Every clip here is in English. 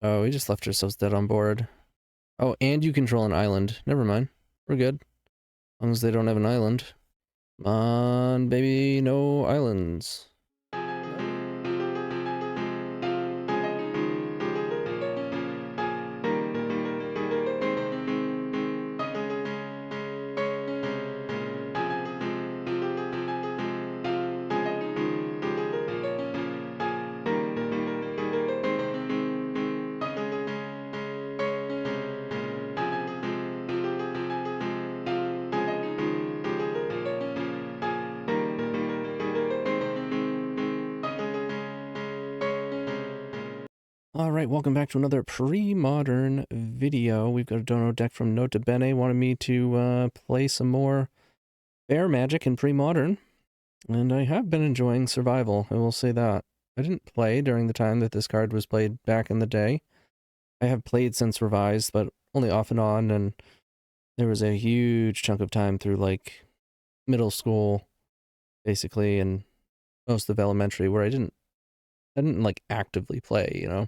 Oh, we just left ourselves dead on board. Oh, and you control an island. Never mind. We're good. As long as they don't have an island. Come on, baby, no islands. Alright, welcome back to another pre-modern video. We've got a dono deck from Nota Bene. Wanted me to play some more bear magic in pre-modern. And I have been enjoying Survival, I will say that. I didn't play during the time that this card was played back in the day. I have played since Revised, but only off and on, and there was a huge chunk of time through, like, middle school, basically, and most of elementary, where I didn't like, actively play, you know?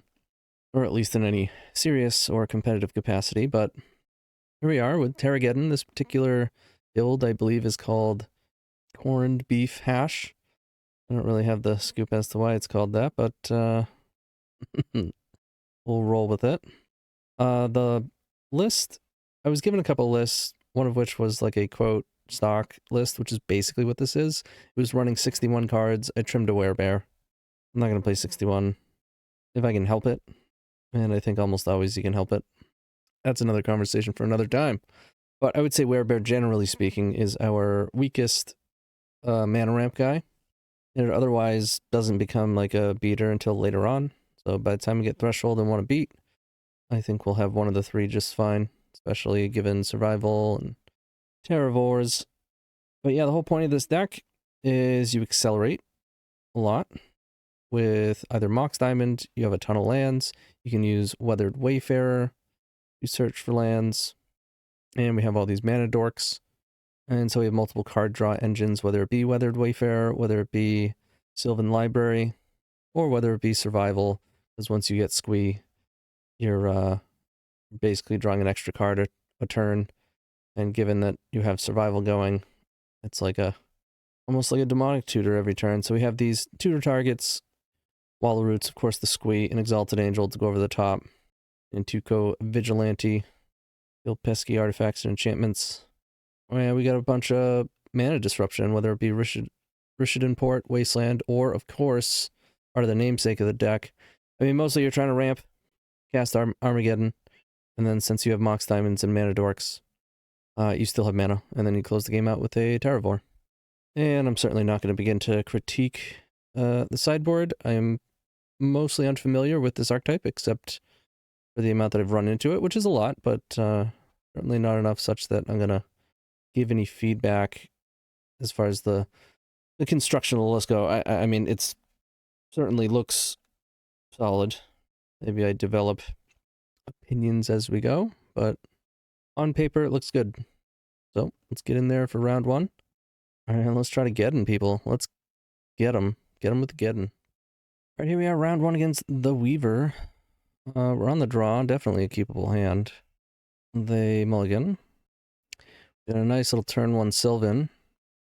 Or at least in any serious or competitive capacity, but here we are with Terrageddon. This particular build, I believe, is called Corned Beef Hash. I don't really have the scoop as to why it's called that, but we'll roll with it. The list, I was given a couple lists, one of which was like a quote stock list, which is basically what this is. It was running 61 cards. I trimmed a werebear. I'm not going to play 61 if I can help it. And I think almost always you can help it. That's another conversation for another time. But I would say Werebear, generally speaking, is our weakest mana ramp guy. It otherwise doesn't become like a beater until later on. So by the time we get Threshold and want to beat, I think we'll have one of the three just fine. Especially given Survival and Terravores. But yeah, the whole point of this deck is you accelerate a lot. With either Mox Diamond, you have a ton of lands. You can use Weathered Wayfarer. You search for lands. And we have all these mana dorks. And so we have multiple card draw engines, whether it be Weathered Wayfarer, whether it be Sylvan Library, or whether it be Survival. Because once you get Squee, you're basically drawing an extra card a turn. And given that you have Survival going, it's like almost like a demonic tutor every turn. So we have these tutor targets. Wallow Roots, of course, the Squee, and Exalted Angel to go over the top. And Tuco Vigilante. Kill pesky artifacts and enchantments. Oh yeah, we got a bunch of mana disruption, whether it be Rishadan Port, Wasteland, or, of course, part of the namesake of the deck. I mean, mostly you're trying to ramp, cast Armageddon, and then since you have Mox Diamonds and Mana Dorks, you still have mana, and then you close the game out with a Terravore. And I'm certainly not going to begin to critique the sideboard. I am mostly unfamiliar with this archetype, except for the amount that I've run into it, which is a lot, but certainly not enough such that I'm going to give any feedback as far as the construction of the list go. I mean, it's certainly looks solid. Maybe I develop opinions as we go, but on paper it looks good. So let's get in there for round one. All right, let's try to get in, people. Let's get them. Get them with the getting. All right, here we are, round one against TheWeaver. We're on the draw, definitely a keepable hand. They mulligan. Got a nice little turn one Sylvan.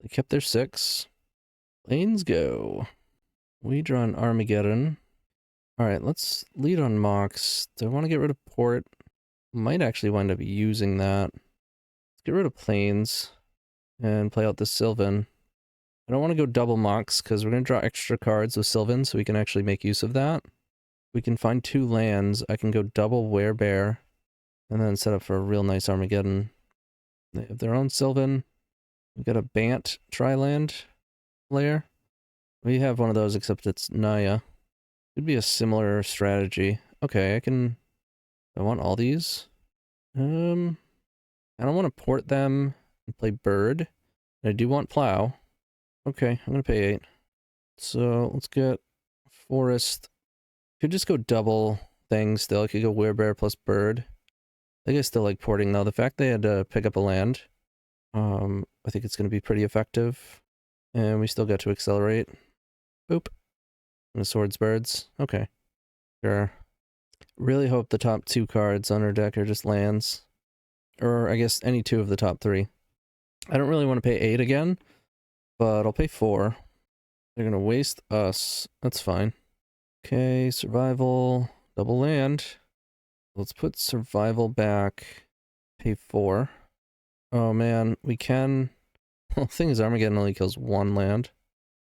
They kept their 6. Lanes go. We draw an Armageddon. Alright, let's lead on Mox. Do I want to get rid of Port? Might actually wind up using that. Let's get rid of Plains and play out the Sylvan. I don't want to go double Mox because we're going to draw extra cards with Sylvan so we can actually make use of that. We can find 2 lands. I can go double Werebear and then set up for a real nice Armageddon. They have their own Sylvan. We've got a Bant Tri-land layer. We have one of those, except it's Naya. Could be a similar strategy. Okay, I want all these. I don't want to port them and play Bird. I do want Plow. Okay, I'm gonna pay 8. So let's get Forest. Could just go double things still. I could go Werebear plus Bird. I think I still like porting though. The fact they had to pick up a land, I think it's going to be pretty effective. And we still got to accelerate. Boop. And the Swords Birds. Okay. Sure. Really hope the top 2 cards on our deck are just lands. Or I guess any 2 of the top 3. I don't really want to pay 8 again, but I'll pay 4. They're going to waste us. That's fine. Okay, survival, double land. Let's put survival back. Pay 4. Oh man, we can... Well, the thing is Armageddon only kills 1 land.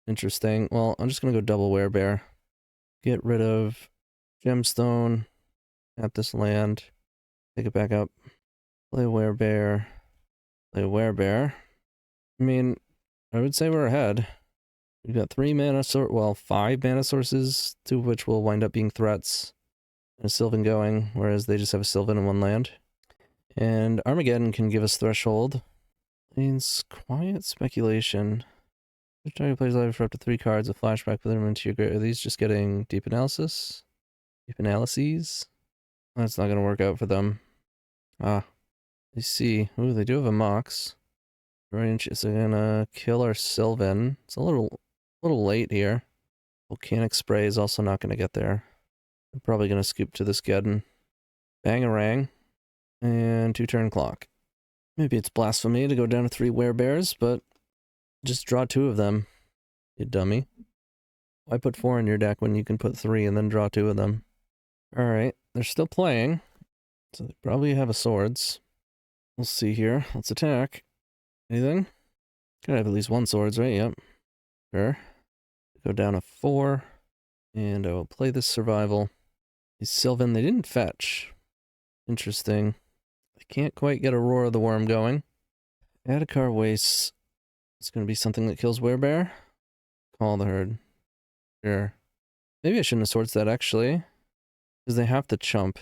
Interesting. Well, I'm just going to go double Werebear. Get rid of Gemstone. Tap this land. Pick it back up. Play a Werebear. Play a Werebear. I mean, I would say we're ahead. We've got 5 mana sources, 2 of which will wind up being threats. And a Sylvan going, whereas they just have a Sylvan and 1 land. And Armageddon can give us Threshold. Means Quiet Speculation. Each target plays live for up to 3 cards, a flashback with them into your grave. Are these just getting deep analysis? Deep analyses? That's not going to work out for them. Ah. I see. Ooh, they do have a Mox. Range is gonna kill our Sylvan. It's a little late here. Volcanic Spray is also not gonna get there. I'm probably gonna scoop to this Geddon. Bangarang. And 2-turn clock. Maybe it's blasphemy to go down to 3 Werebears, but just draw 2 of them. You dummy. Why put 4 in your deck when you can put 3 and then draw 2 of them? Alright, they're still playing. So they probably have a swords. We'll see here. Let's attack. Anything? Gotta have at least 1 swords, right? Yep. Sure. Go down to 4. And I will play this survival. These Sylvan, they didn't fetch. Interesting. They can't quite get a Roar of the Worm going. Adhikar Waste. It's gonna be something that kills Werebear. Call the Herd. Sure. Maybe I shouldn't have swords that actually. Because they have to chump.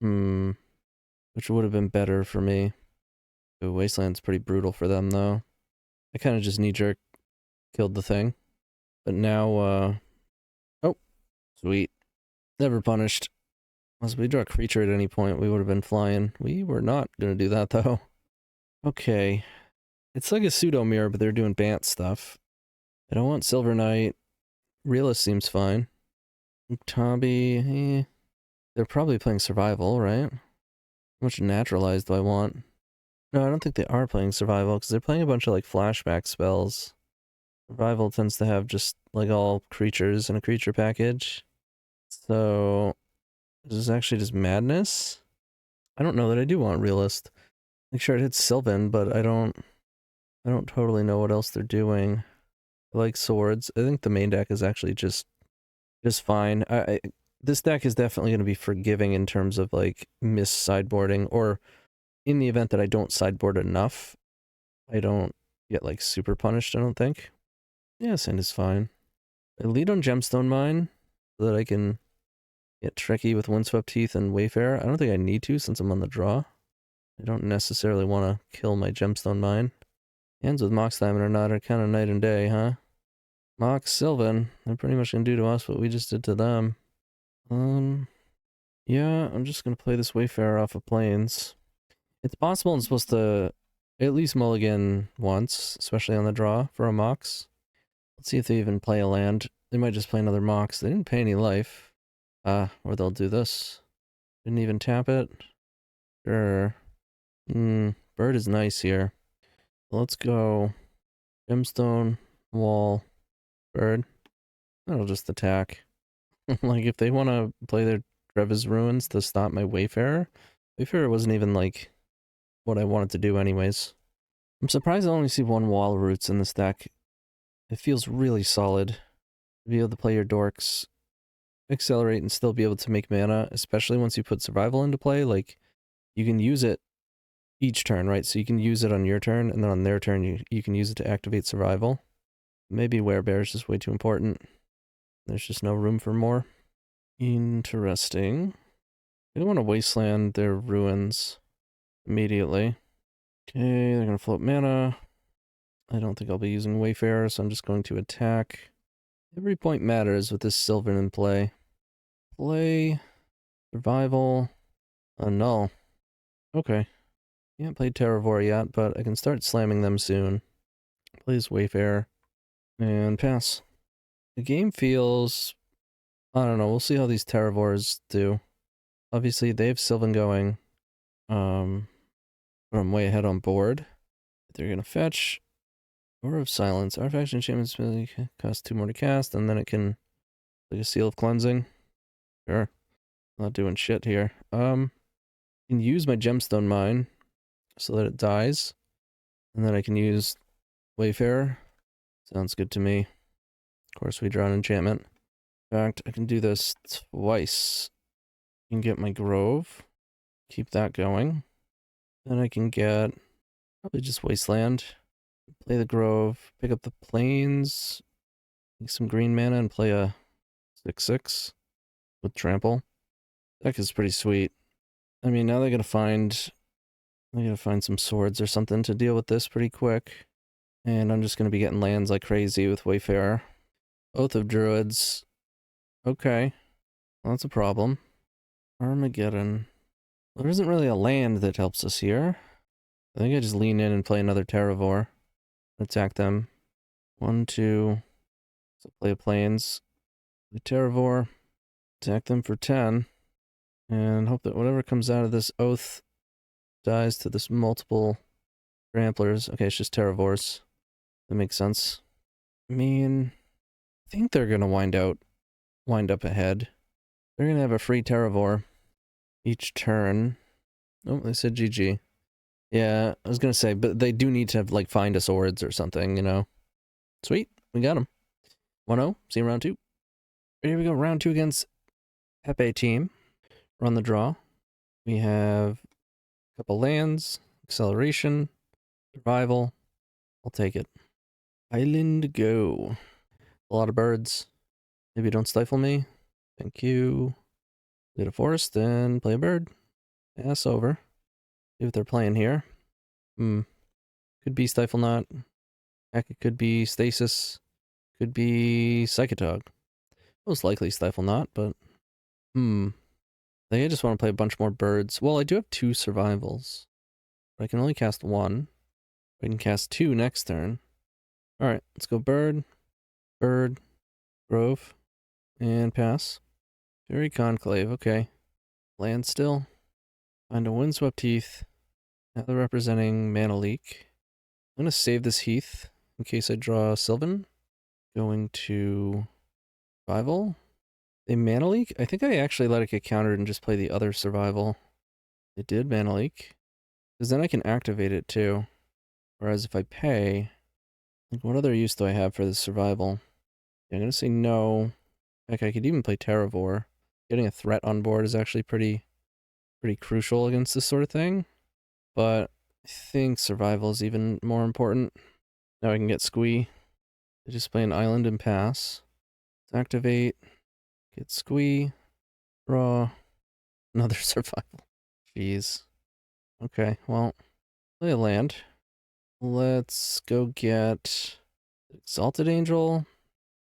Which would have been better for me. The Wasteland's pretty brutal for them, though. I kind of just knee-jerk killed the thing. But now, oh, sweet. Never punished. Unless we draw a creature at any point, we would have been flying. We were not going to do that, though. Okay. It's like a pseudo-mirror, but they're doing Bant stuff. I don't want Silver Knight. Realist seems fine. Tabi, they're probably playing Survival, right? How much Naturalized do I want? No, I don't think they are playing Survival, because they're playing a bunch of, like, flashback spells. Survival tends to have just, like, all creatures in a creature package. So, this is actually just madness? I don't know that I do want Realist. Like, sure, it hits Sylvan, but I don't totally know what else they're doing. I like swords. I think the main deck is actually just fine. This deck is definitely going to be forgiving in terms of, like, mis-sideboarding, or in the event that I don't sideboard enough, I don't get, like, super punished, I don't think. Yeah, Sand is fine. I lead on Gemstone Mine, so that I can get tricky with Windswept Teeth and Wayfarer. I don't think I need to, since I'm on the draw. I don't necessarily want to kill my Gemstone Mine. Hands with Mox Diamond or not are kind of night and day, huh? Mox, Sylvan, they're pretty much going to do to us what we just did to them. Yeah, I'm just going to play this Wayfarer off of Plains. It's possible I'm supposed to at least mulligan once, especially on the draw for a Mox. Let's see if they even play a land. They might just play another Mox. They didn't pay any life. Or they'll do this. Didn't even tap it. Sure. Bird is nice here. Let's go. Gemstone, wall, bird. That'll just attack. Like, if they want to play their Treva's Ruins to stop my Wayfarer, Wayfarer wasn't even, like, what I wanted to do anyways. I'm surprised I only see 1 Wall Roots in this deck. It feels really solid to be able to play your Dorks, accelerate, and still be able to make mana, especially once you put Survival into play. Like, you can use it each turn, right? So you can use it on your turn, and then on their turn you can use it to activate Survival. Maybe Werebear is just way too important. There's just no room for more. Interesting. They don't want to Wasteland their Ruins immediately. Okay, they're going to float mana. I don't think I'll be using Wayfarer, so I'm just going to attack. Every point matters with this Sylvan in play. Play. Survival. Null. Okay. Can't play Terravore yet, but I can start slamming them soon. Plays Wayfarer. And pass. The game feels... I don't know, we'll see how these Terravores do. Obviously, they have Sylvan going. But I'm way ahead on board. They're gonna fetch Aura of Silence. Artifact enchantments cost 2 more to cast, and then it can like a Seal of Cleansing. Sure. Not doing shit here. Can use my Gemstone Mine so that it dies. And then I can use Wayfarer. Sounds good to me. Of course, we draw an enchantment. In fact, I can do this twice. I can get my Grove. Keep that going. Then I can get probably just Wasteland. Play the Grove. Pick up the Plains. Make some green mana and play a 6/6 with Trample. Deck is pretty sweet. I mean, now they're gonna find some swords or something to deal with this pretty quick. And I'm just gonna be getting lands like crazy with Wayfarer. Oath of Druids. Okay. Well, that's a problem. Armageddon. Well, there isn't really a land that helps us here. I think I just lean in and play another Terravore. Attack them. 1, 2. So play a Plains. Play Terravore. Attack them for 10. And hope that whatever comes out of this Oath dies to this multiple tramplers. Okay, it's just Terravores. That makes sense. I mean, I think they're gonna wind up ahead. They're gonna have a free Terravore each turn. Oh, they said GG. Yeah, I was gonna say, but they do need to have, like, find a swords or something, you know. Sweet, we got them. 1-0, see you round 2. Here we go, round 2 against pepeteam. Run the draw. We have a couple lands, acceleration, survival. I'll take it. Island go. A lot of birds. Maybe don't stifle me. Thank you. Get a forest, then play a bird. Pass over. See what they're playing here. Could be Stifle Knot. Heck, it could be Stasis. Could be Psychotog. Most likely Stifle Knot, but... I just want to play a bunch more birds. Well, I do have 2 survivals. But I can only cast 1. I can cast 2 next turn. Alright, let's go bird. Bird. Grove. And pass. Fairy Conclave, okay. Land still. Find a Windswept Heath. Now they're representing Mana Leak. I'm going to save this Heath in case I draw Sylvan. Going to Survival. They Mana Leak? I think I actually let it get countered and just play the other Survival. It did Mana Leak. Because then I can activate it too. Whereas if I pay... Like, what other use do I have for this Survival? Yeah, I'm going to say no. Heck, I could even play Terravore. Getting a threat on board is actually pretty crucial against this sort of thing. But I think Survival is even more important. Now I can get Squee. I just play an island and pass. Activate. Get Squee. Draw. Another Survival. Jeez. Okay, well, play a land. Let's go get Exalted Angel.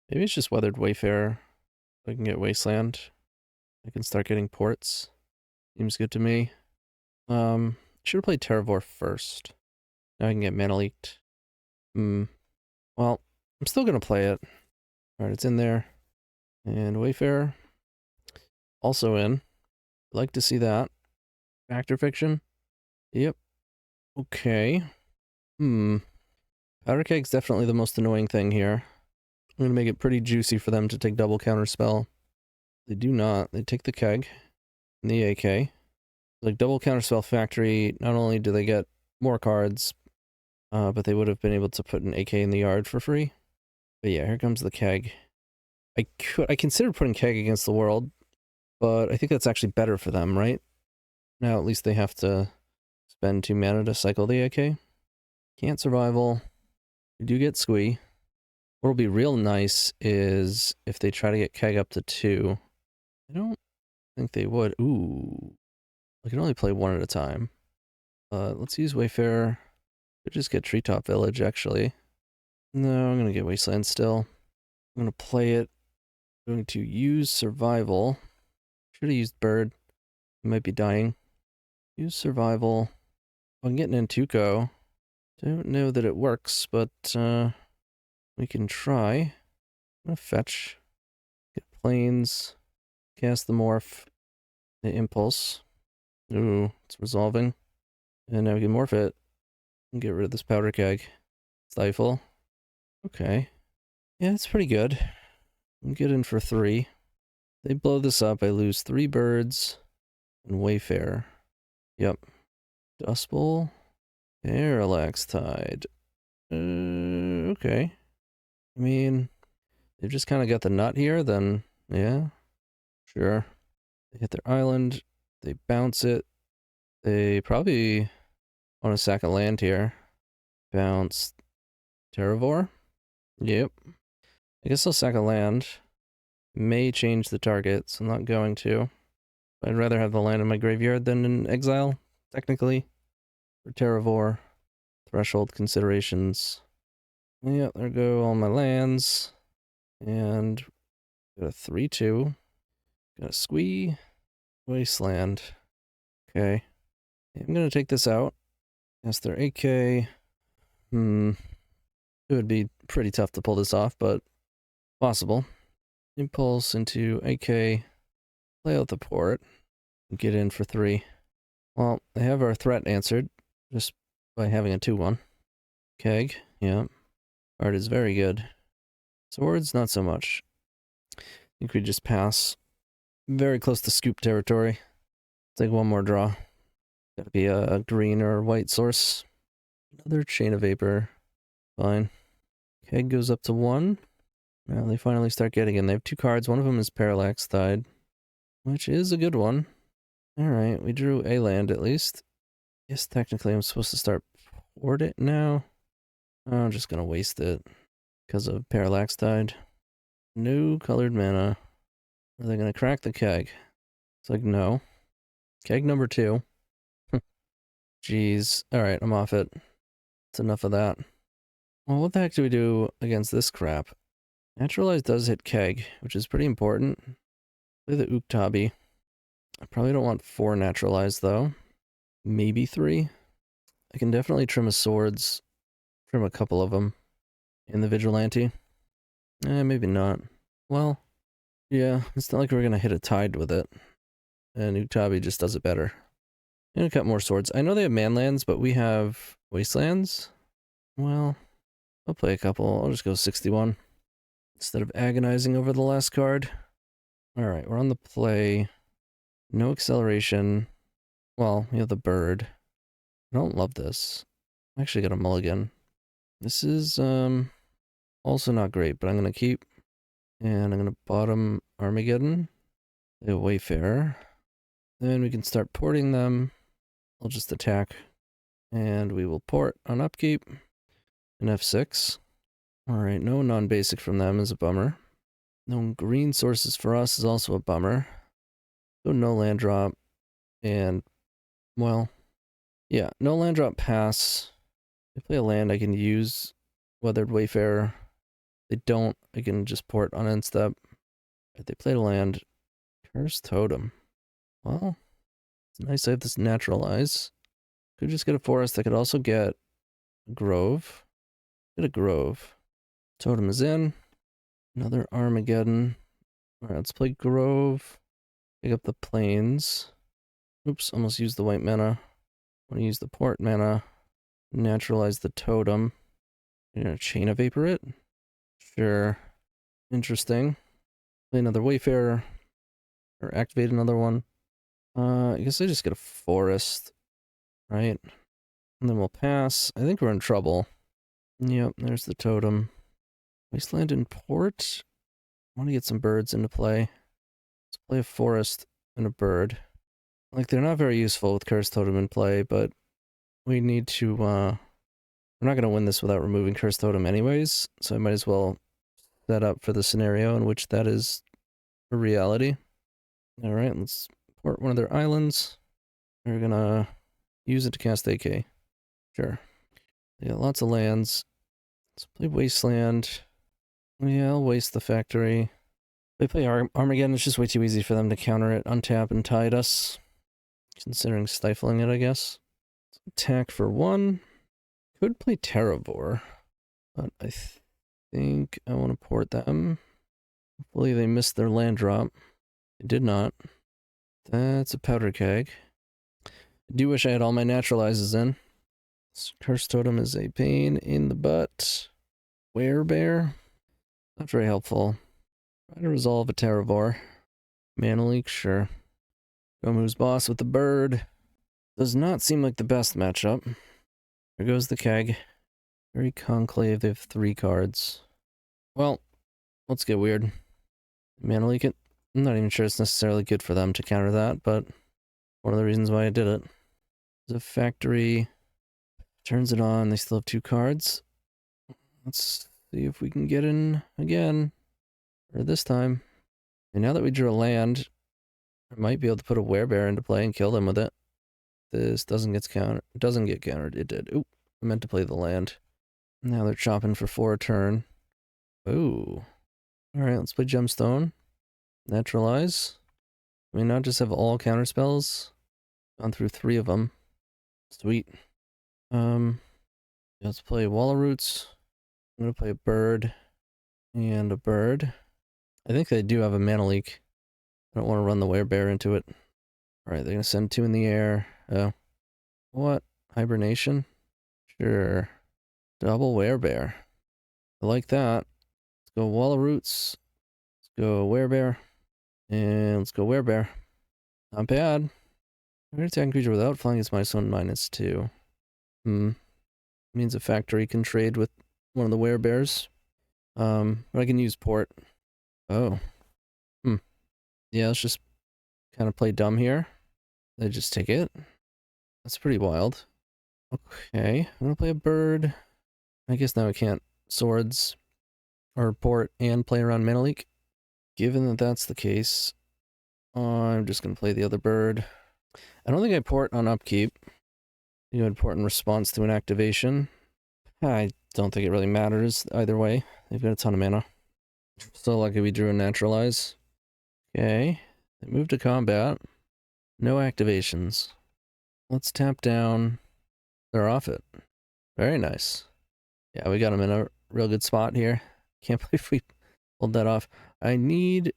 Maybe it's just Weathered Wayfarer. I can get Wasteland. I can start getting ports. Seems good to me. Should have played Terravore first. Now I can get Mana Leaked. Well, I'm still gonna play it. Alright, it's in there. And Wayfarer. Also in. Like to see that. Factor Fiction. Yep. Okay. Powder Keg's definitely the most annoying thing here. I'm gonna make it pretty juicy for them to take double counterspell. They do not. They take the keg and the AK. Like, double counterspell factory, not only do they get more cards, but they would have been able to put an AK in the yard for free. But yeah, here comes the keg. I considered putting keg against the world, but I think that's actually better for them, right? Now at least they have to spend 2 mana to cycle the AK. Can't survival. We do get Squee. What'll be real nice is if they try to get keg up to 2. I don't think they would. Ooh. I can only play 1 at a time. Let's use Wayfarer. Could just get Treetop Village, actually. No, I'm gonna get Wasteland still. I'm gonna play it. I'm going to use Survival. Should have used Bird. He might be dying. Use Survival. I'm getting in Tuco. Don't know that it works, but we can try. I'm gonna fetch. Get Plains. Cast the Morph. The impulse. Ooh, it's resolving. And now we can morph it and get rid of this powder keg. Stifle. Okay. Yeah, it's pretty good. I'm good in for 3. They blow this up, I lose 3 birds and Wayfarer. Yep. Dust Bowl. Parallax Tide. Okay. I mean, they've just kind of got the nut here, then yeah, sure. They hit their island, they bounce it. They probably want to sack a land here. Bounce Terravore. Yep. I guess I'll sack a land. May change the target, so I'm not going to. I'd rather have the land in my graveyard than in exile, technically. For Terravore. Threshold considerations. Yeah, there go all my lands. And got a 3-2. Got a squee. Wasteland. Okay. I'm gonna take this out. Yes, they're 8k. It would be pretty tough to pull this off, but possible. Impulse into 8k. Play out the port. And get in for 3. Well, they have our threat answered. Just by having a 2-1. Keg. Yeah. Art is very good. Swords, not so much. I think we just pass. Very close to scoop territory. Take one more draw. Gotta be a green or white source. Another chain of vapor. Fine. Keg goes up to 1. Now they finally start getting in. They have 2 cards. One of them is Parallax Tide, which is a good one. Alright, we drew a land at least. Yes, technically I'm supposed to start port it now. I'm just gonna waste it because of Parallax Tide. No colored mana. Are they gonna crack the keg? It's like, no. Keg number 2. Jeez. Alright, I'm off it. That's enough of that. Well, what the heck do we do against this crap? Naturalize does hit keg, which is pretty important. Play the Uktabi. I probably don't want 4 naturalized, though. Maybe 3. I can definitely trim a swords. Trim a couple of them. In the Vigilante. Maybe not. Well, yeah, it's not like we're gonna hit a tide with it. And Uktabi just does it better. I'm gonna cut more swords. I know they have manlands, but we have wastelands. Well, I'll play a couple. I'll just go 61. Instead of agonizing over the last card. Alright, we're on the play. No acceleration. Well, we have the bird. I don't love this. I actually got a mulligan. This is also not great, but I'm gonna keep. And I'm gonna bottom Armageddon. The Wayfarer. Then we can start porting them. I'll just attack. And we will port on upkeep. An F6. Alright, no non-basic from them is a bummer. No green sources for us is also a bummer. So no land drop. And, well, yeah, no land drop pass. If they play a land, I can use Weathered Wayfarer. If they don't, I can just port on end step. If they played a land, Cursed Totem. Well, it's nice I have this Naturalize. Could just get a forest. I could also get a Grove. Get a Grove. Totem is in. Another Armageddon. Alright, let's play Grove. Pick up the Plains. Oops, almost used the white mana. Want to use the port mana. Naturalize the Totem. You're gonna Chain of Vapor it? Sure. Interesting. Play another Wayfarer. Or activate another one. I guess I just get a Forest. Right? And then we'll pass. I think we're in trouble. Yep, there's the Totem. Wasteland and Port. I want to get some birds into play. Let's play a forest and a bird. Like, they're not very useful with Cursed Totem in play, but we need to, we're not going to win this without removing Cursed Totem anyways, so I might as well set up for the scenario in which that is a reality. Alright, let's port one of their islands. We're gonna use it to cast AK. Sure. They got lots of lands. Let's play Wasteland. Yeah, I'll waste the factory. If they play Armageddon, it's just way too easy for them to counter it, untap, and tide us. Considering stifling it, I guess. Attack for 1. Could play Terravore, but I think I want to port them. Hopefully they missed their land drop. They did not. That's a powder keg. I do wish I had all my naturalizes in. This Curse Totem is a pain in the butt. Werebear. Not very helpful. Try to resolve a Terravore. Mana leak, sure. Gomu's boss with the bird. Does not seem like the best matchup. There goes the keg. Very conclave. They have 3 cards. Well, let's get weird. Mana leak it. I'm not even sure it's necessarily good for them to counter that, but one of the reasons why I did it. The factory turns it on. They still have 2 cards. Let's see if we can get in again. Or this time. And now that we drew a land, I might be able to put a werebear into play and kill them with it. This doesn't get countered. It did. Oop. I meant to play the land. Now they're chopping for 4 a turn. Ooh. Alright, let's play Gemstone. Naturalize. We now just have all counter spells. Gone through 3 of them. Sweet. Let's play Wall of Roots. I'm gonna play a bird. And a bird. I think they do have a mana leak. I don't want to run the werebear into it. Alright, they're gonna send 2 in the air. Oh. What? Hibernation? Sure. Double werebear. I like that. Let's go Wall of Roots. Let's go werebear. And let's go werebear. Not bad. I'm gonna attack a creature without flying is -1/-2. Means a factory can trade with one of the werebears. But I can use port. Oh. Yeah, let's just kind of play dumb here. They just take it. That's pretty wild. Okay, I'm gonna play a bird. I guess now I can't swords or port and play around mana leak. Given that that's the case, I'm just gonna play the other bird. I don't think I port on upkeep. You would port in response to an activation. I don't think it really matters either way. They've got a ton of mana. So lucky we drew a naturalize. Okay, they move to combat. No activations. Let's tap down. They're off it. Very nice. Yeah, we got them in a real good spot here. Can't believe we pulled that off. I need...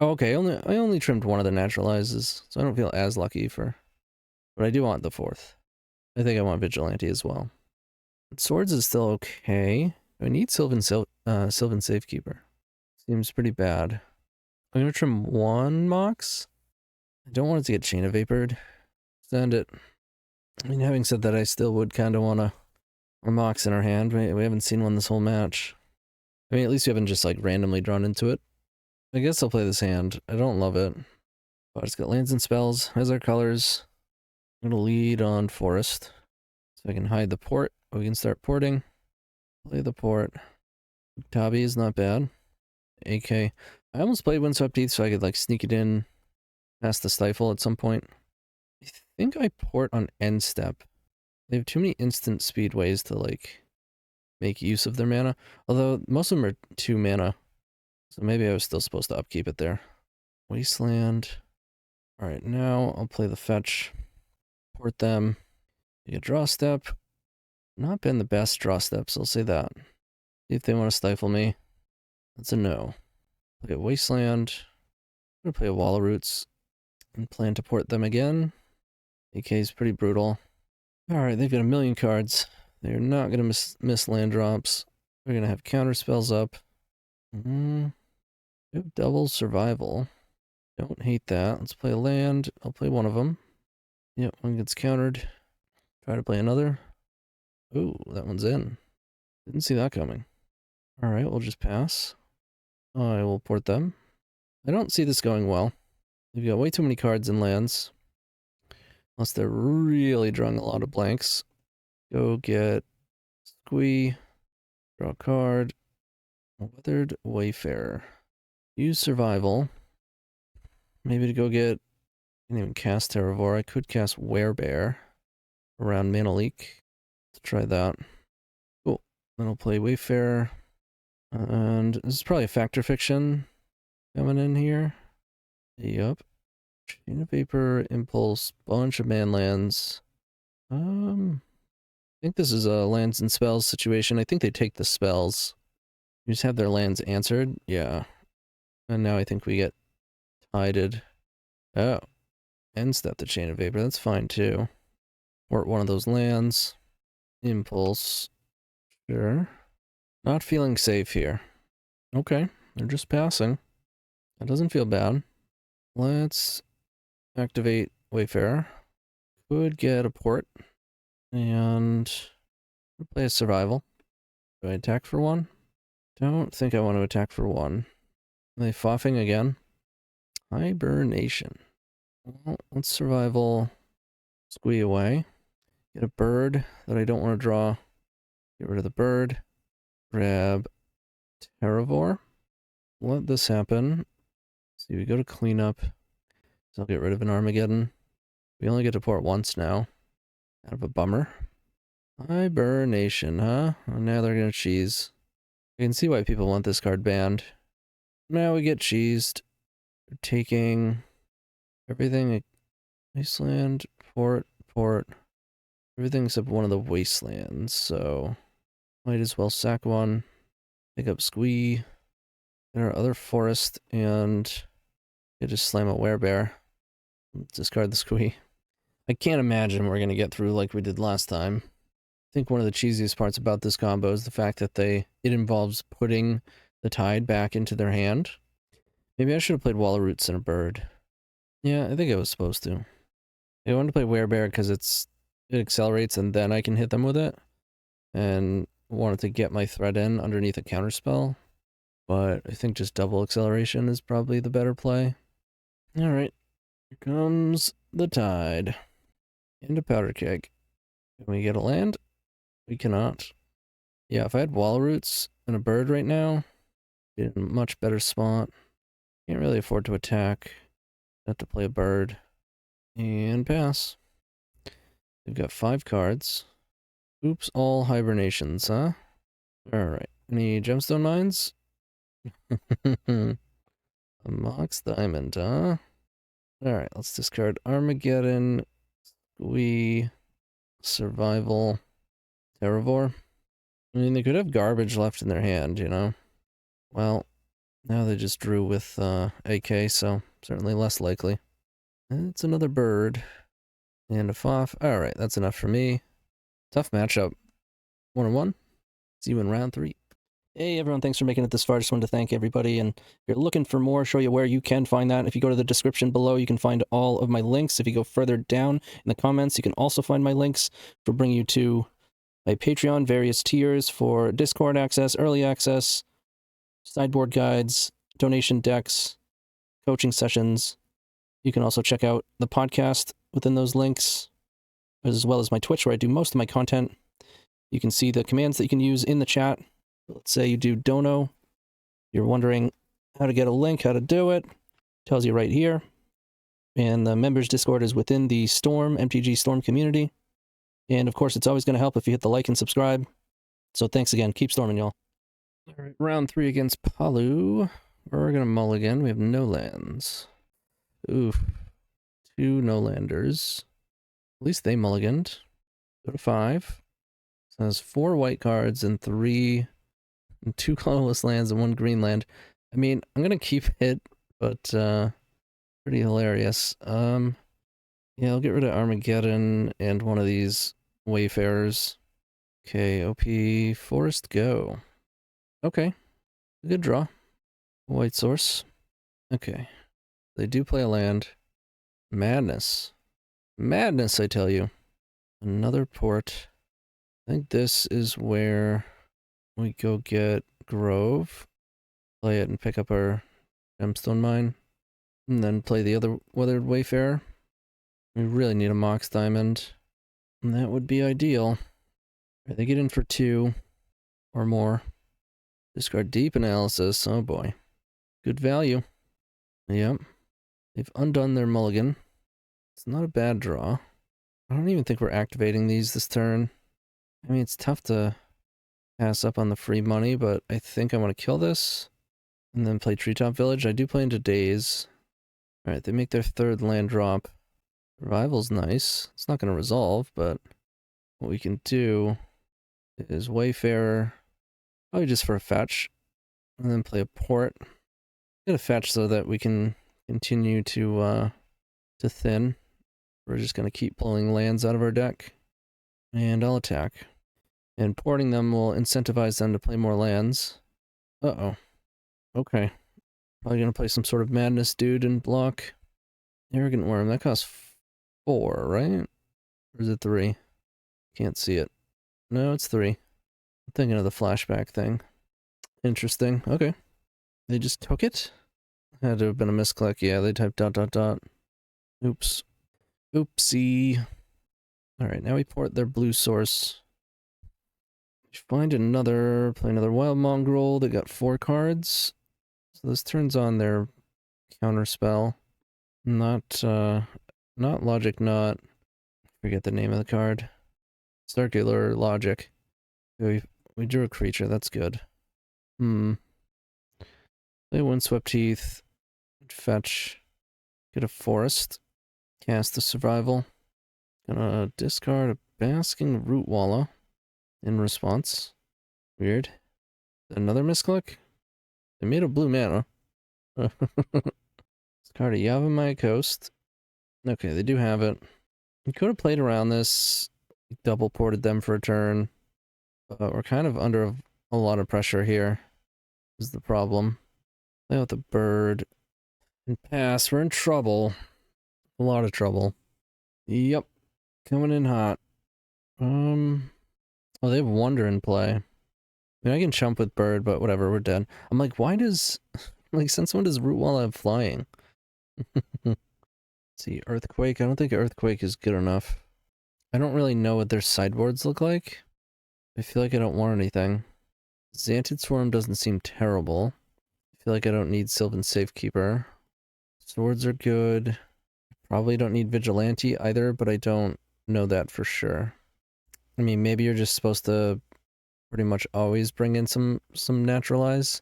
Okay, I only trimmed one of the naturalizes, so I don't feel as lucky for... But I do want the 4th. I think I want Vigilante as well. Swords is still okay. I need Sylvan Safekeeper. Seems pretty bad. I'm gonna trim 1 Mox. I don't want it to get Chain of Vapored. Send it. I mean, having said that, I still would kind of want a Mox in our hand. We haven't seen one this whole match. I mean, at least we haven't just like randomly drawn into it. I guess I'll play this hand. I don't love it. But it's got lands and spells. Has our colors. I'm gonna lead on Forest. So I can hide the port. We can start porting. Play the port. Tabi is not bad. AK. I almost played Windswept Heath so I could like sneak it in past the Stifle at some point. I think I port on end step. They have too many instant speed ways to like make use of their mana. Although most of them are 2 mana. So maybe I was still supposed to upkeep it there. Wasteland. Alright, now I'll play the fetch. Port them. Take a draw step. Not been the best draw steps, I'll say that. See if they want to stifle me. That's a no. Play a Wasteland. I'm gonna play a Wall of Roots. And plan to port them again. AK is pretty brutal. Alright, they've got a million cards. They're not gonna miss land drops. They're gonna have counter spells up. We have double survival. Don't hate that. Let's play a land. I'll play one of them. Yep, one gets countered. Try to play another. Ooh, that one's in. Didn't see that coming. Alright, we'll just pass. I will port them. I don't see this going well. They've got way too many cards and lands. Unless they're really drawing a lot of blanks. Go get Squee. Draw a card. Weathered Wayfarer. Use Survival. Maybe to go get... I can't even cast Terravore. I could cast Werebear around Mana Leak. Let's try that. Cool. Then I'll play Wayfarer. And this is probably a Factor Fiction coming in here. Yup. Chain of Vapor, Impulse, bunch of man lands. I think this is a lands and spells situation. I think they take the spells. You just have their lands answered. Yeah. And now I think we get tided. Oh. End step the Chain of Vapor. That's fine too. Or one of those lands. Impulse. Sure. Not feeling safe here. Okay, they're just passing. That doesn't feel bad. Let's activate Wayfarer. Could get a port. And play a survival. Do I attack for one? Don't think I want to attack for one. Are they foffing again? Hibernation. Well, let's survival. Squee away. Get a bird that I don't want to draw. Get rid of the bird. Grab Terravore. Let this happen. See, we go to cleanup. So I'll get rid of an Armageddon. We only get to port once now. Kind of a bummer. Hibernation, huh? Oh, now they're gonna cheese. You can see why people want this card banned. Now we get cheesed. We're taking everything. Wasteland, port. Everything except one of the wastelands, so might as well sack one. Pick up Squee. Get our other forest, and just slam a werebear. Discard the Squee. I can't imagine we're gonna get through like we did last time. I think one of the cheesiest parts about this combo is the fact that it involves putting the tide back into their hand. Maybe I should have played Wall of Roots and a bird. Yeah, I think I was supposed to. I wanted to play Werebear because it accelerates and then I can hit them with it. And wanted to get my threat in underneath a counterspell. But I think just double acceleration is probably the better play. Alright, here comes the tide. And a powder keg. Can we get a land? We cannot. Yeah, if I had Wall Roots and a bird right now, be in a much better spot. Can't really afford to attack. Have to play a bird. And pass. We've got 5 cards. Oops, all hibernations, huh? Alright. Any gemstone mines? A Mox Diamond, huh? Alright, let's discard Armageddon, Squee, Survival, Terravore. I mean, they could have garbage left in their hand, you know? Well, now they just drew with AK, so certainly less likely. It's another bird. And a foff. Alright, that's enough for me. Tough matchup. 1-1. See you in round 3. Hey everyone, thanks for making it this far. Just wanted to thank everybody, and if you're looking for more, show you where you can find that. If you go to the description below, you can find all of my links. If you go further down in the comments, you can also find my links for bring you to my Patreon, various tiers for Discord access, early access, sideboard guides, donation decks, coaching sessions. You can also check out the podcast within those links, as well as my Twitch, where I do most of my content. You can see the commands that you can use in the chat. Let's say you do dono. You're wondering how to get a link, how to do it. Tells you right here. And the members Discord is within the Storm, MTG Storm community. And of course, it's always going to help if you hit the like and subscribe. So thanks again. Keep storming, y'all. All right, round 3 against Palu. We're going to mulligan. We have no lands. Oof. 2 no-landers. At least they mulliganed. Go to 5. So has 4 white cards and 2 colorless lands and 1 green land. I mean, I'm gonna keep it, but pretty hilarious. Yeah, I'll get rid of Armageddon and one of these Wayfarers. Okay, OP Forest go. Okay, good draw. White source. Okay, they do play a land. Madness. Madness, I tell you. Another port. I think this is where we go get Grove, play it and pick up our gemstone mine, and then play the other Weathered Wayfarer. We really need a Mox Diamond, and that would be ideal. Right, they get in for 2 or more. Discard Deep Analysis. Oh boy. Good value. Yep. They've undone their mulligan. It's not a bad draw. I don't even think we're activating these this turn. I mean, it's tough to pass up on the free money, but I think I want to kill this and then play Treetop Village. I do play into Daze. Alright, they make their 3rd land drop. Revival's nice. It's not going to resolve, but what we can do is Wayfarer, probably just for a fetch, and then play a port. Get a fetch so that we can continue to thin. We're just going to keep pulling lands out of our deck. And I'll attack. And porting them will incentivize them to play more lands. Uh-oh. Okay. Probably going to play some sort of madness dude and block. Arrogant Worm. That costs 4, right? Or is it 3? Can't see it. No, it's 3. I'm thinking of the flashback thing. Interesting. Okay. They just took it? Had to have been a misclick. Yeah, they typed ... Oops. Oopsie. Alright, now we port their blue source. Find another, play another Wild Mongrel. They got 4 cards. So this turns on their counter spell. Not Logic Knot. Forget the name of the card. Circular Logic. We drew a creature, that's good. Play Windswept Heath. Fetch. Get a Forest. Cast the Survival. Gonna discard a Basking Rootwalla in response. Weird. Another misclick? They made a blue mana. Discard a Yavimaya Coast. Okay, they do have it. We could have played around this. Double ported them for a turn. But we're kind of under a lot of pressure here. Is the problem. Play out the bird. And pass. We're in trouble. A lot of trouble. Yep. Coming in hot. Oh, they have Wonder in play. I mean, I can chump with bird, but whatever, we're dead. I'm like, why does... Like, since when does Rootwalla have flying? Let's see, Earthquake. I don't think Earthquake is good enough. I don't really know what their sideboards look like. I feel like I don't want anything. Xantid Swarm doesn't seem terrible. I feel like I don't need Sylvan Safekeeper. Swords are good. Probably don't need Vigilante either, but I don't know that for sure. I mean, maybe you're just supposed to pretty much always bring in some Naturalize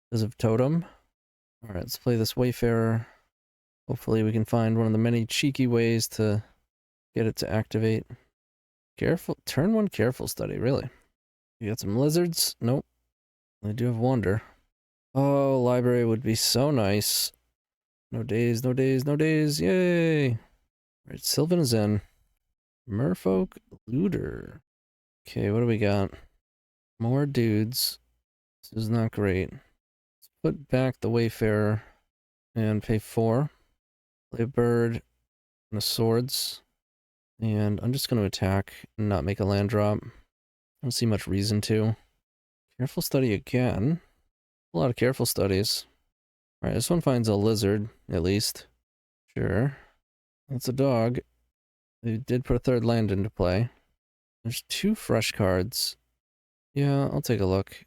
because of Totem. Alright, let's play this Wayfarer. Hopefully we can find one of the many cheeky ways to get it to activate. Careful, turn 1 Careful Study, really? You got some lizards? Nope. I do have Wonder. Oh, library would be so nice. No days, no days, no days, yay! Alright, Sylvan is in. Merfolk Looter. Okay, what do we got? More dudes. This is not great. Let's put back the Wayfarer and pay 4. Play a bird and a swords. And I'm just going to attack and not make a land drop. I don't see much reason to. Careful Study again. A lot of Careful Studies. Alright, this one finds a lizard, at least. Sure. That's a dog. They did put a 3rd land into play. There's 2 fresh cards. Yeah, I'll take a look.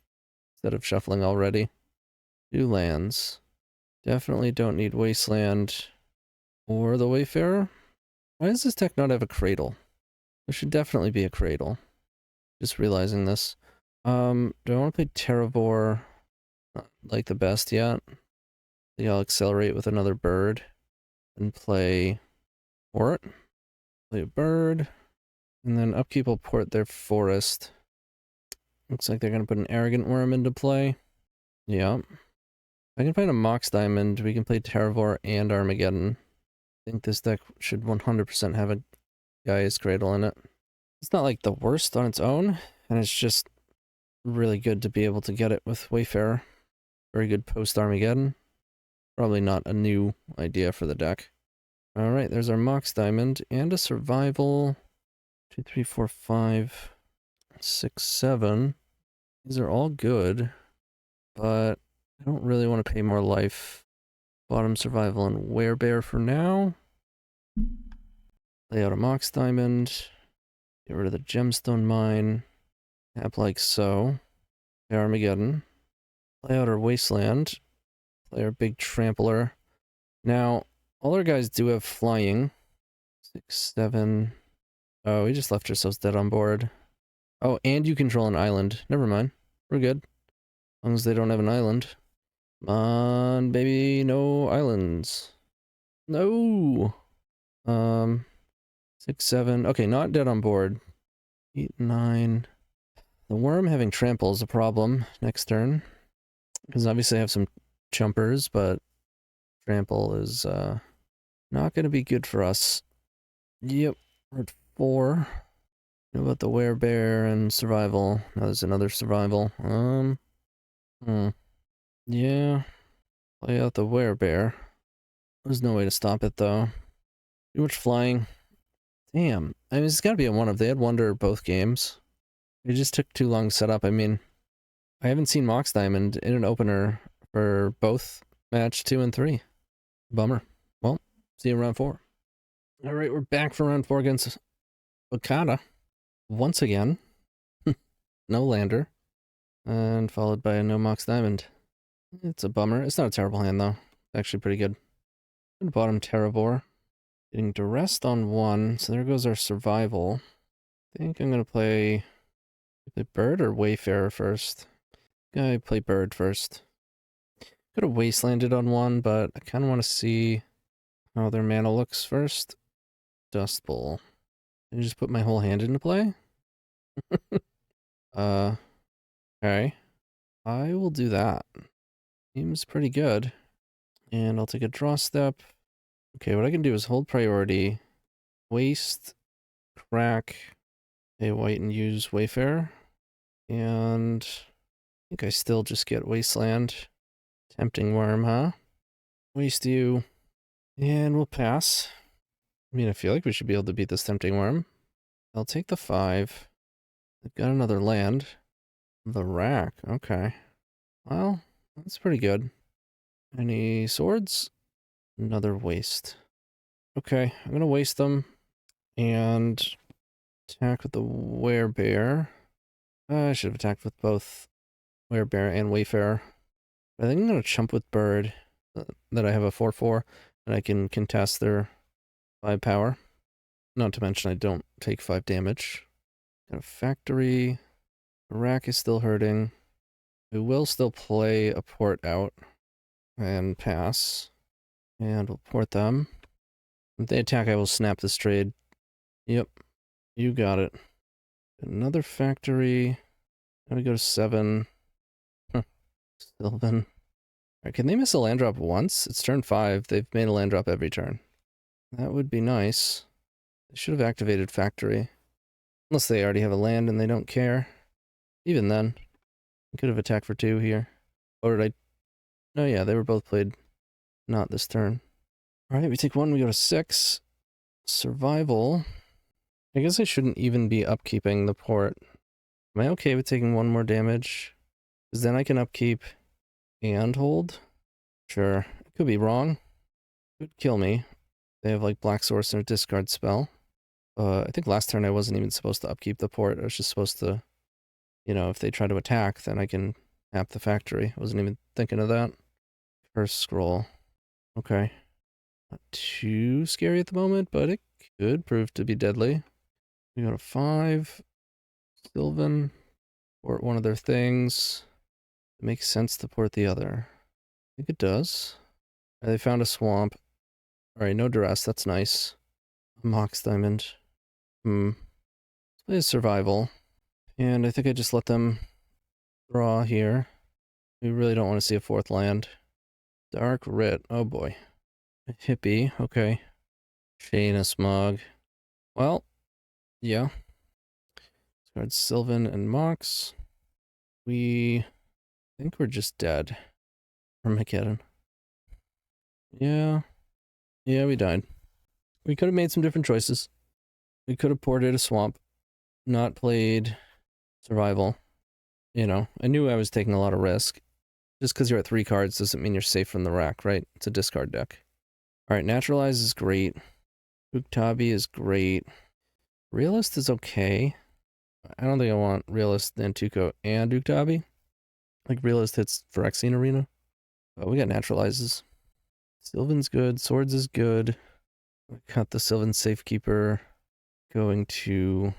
Instead of shuffling already. 2 lands. Definitely don't need Wasteland or the Wayfarer. Why does this deck not have a Cradle? There should definitely be a Cradle. Just realizing this. Do I want to play Terravore? Not like the best yet. I think I'll accelerate with another bird. And play Port. Play a bird. And then upkeep will port their Forest. Looks like they're going to put an Arrogant Worm into play. Yeah. I can find a Mox Diamond. We can play Terravore and Armageddon. I think this deck should 100% have a Gaia's Cradle in it. It's not like the worst on its own, and it's just really good to be able to get it with Wayfarer. Very good post-Armageddon. Probably not a new idea for the deck. Alright, there's our Mox Diamond, and a Survival. 2, 3, 4, 5, 6, 7. These are all good, but I don't really want to pay more life. Bottom Survival and Werebear for now. Lay out a Mox Diamond. Get rid of the Gemstone Mine. Tap like so. Play Armageddon. Play out our Wasteland. Play our big Trampler. Now, all our guys do have flying. 6, 7. Oh, we just left ourselves dead on board. Oh, and you control an island. Never mind. We're good. As long as they don't have an island. Come on, baby. No islands. No. 6, 7. Okay, not dead on board. 8, 9. The worm having trample is a problem next turn. Because obviously I have some jumpers, but trample is not going to be good for us. Yep, we're at 4. What about the werebear and survival? Now there's another survival. Yeah, play out the werebear. There's no way to stop it though. Too much flying. Damn. I mean, it's gotta be a one of. They had Wonder both games. It just took too long to set up. I mean, I haven't seen Mox Diamond in an opener for both match 2 and 3. Bummer. Well, see you in round 4. Alright, we're back for round 4 against Bokata. Once again. No lander. And followed by a no Mox Diamond. It's a bummer. It's not a terrible hand though. It's actually pretty good. Good bottom Terravore. Getting duressed on 1, so there goes our survival. I think I'm gonna play Bird or Wayfarer first. I play Bird first. Could have Wastelanded on 1, but I kind of want to see how their mana looks first. Dust Bowl. Can I just put my whole hand into play? Okay. I will do that. Seems pretty good. And I'll take a draw step. Okay, what I can do is hold priority, waste, crack, a white and use Wayfarer. And I think I still just get Wasteland. Tempting Worm, huh? Waste you. And we'll pass. I mean, I feel like we should be able to beat this Tempting Worm. I'll take the 5. They've got another land. The rack, okay. Well, that's pretty good. Any swords? Another waste. Okay, I'm gonna waste them. And attack with the werebear. I should have attacked with both werebear and wayfarer. I think I'm gonna chump with bird. That I have a 4/4, and I can contest their 5 power. Not to mention I don't take 5 damage. Got a factory. The rack is still hurting. We will still play a port out and pass. And we'll port them. If they attack, I will snap this trade. Yep, you got it. Another factory. Now we go to 7. Sylvan. Alright, can they miss a land drop once? It's turn 5. They've made a land drop every turn. That would be nice. They should have activated factory. Unless they already have a land and they don't care. Even then. I could have attacked for 2 here. Or did I? No, yeah, they were both played not this turn. Alright, we take 1, we go to 6. Survival. I guess I shouldn't even be upkeeping the port. Am I okay with taking 1 more damage? Because then I can upkeep and hold? Sure. I could be wrong. Could kill me. They have like Black Source and a discard spell. I think last turn I wasn't even supposed to upkeep the port. I was just supposed to, you know, if they try to attack, then I can tap the factory. I wasn't even thinking of that. First scroll. Okay. Not too scary at the moment, but it could prove to be deadly. We go to 5. Sylvan. Port one of their things. It makes sense to port the other. I think it does. They found a swamp. Alright, no duress. That's nice. Mox Diamond. Let's play a survival. And I think I just let them draw here. We really don't want to see a 4th land. Dark Writ. Oh boy. A hippie. Okay. Chain of Smog. Well, yeah. Discard Sylvan and Mox. We think we're just dead. Armageddon. Yeah. Yeah, we died. We could have made some different choices. We could have ported a swamp. Not played survival. You know, I knew I was taking a lot of risk. Just because you're at 3 cards doesn't mean you're safe from the rack, right? It's a discard deck. Alright, Naturalize is great. Uktabi is great. Realist is okay. I don't think I want Realist, Nantuko, and Uktabi. Like, Realist hits Phyrexian Arena. But we got Naturalizes. Sylvan's good. Swords is good. We got the Sylvan Safekeeper. Going to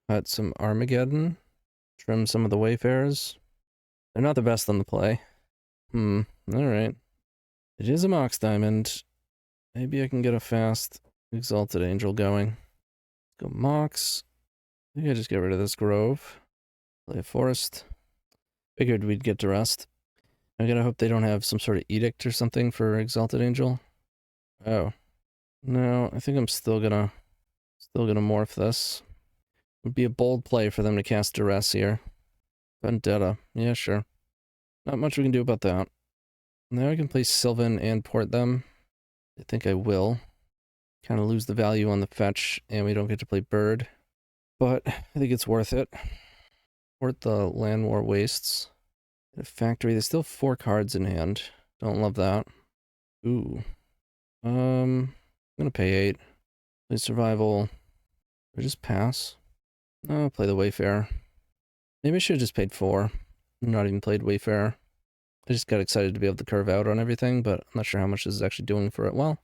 cut some Armageddon. Trim some of the Wayfarers. They're not the best on the play. Alright. It is a Mox Diamond. Maybe I can get a fast Exalted Angel going. Let's go Mox. Maybe I just get rid of this Grove. Play a Forest. Figured we'd get to rest. I gotta hope they don't have some sort of edict or something for Exalted Angel. Oh. No, I think I'm still gonna morph this. Would be a bold play for them to cast Duress here. Vendetta. Yeah, sure. Not much we can do about that. Now I can play Sylvan and port them. I think I will. Kind of lose the value on the fetch, and we don't get to play Bird. But I think it's worth it. Port the Land War Wastes. Get a Factory. There's still 4 cards in hand. Don't love that. Ooh. I'm gonna pay 8. Play Survival. Or just pass. I'll play the Wayfarer. Maybe I should have just paid 4. Not even played Wayfarer. I just got excited to be able to curve out on everything, but I'm not sure how much this is actually doing for it. Well,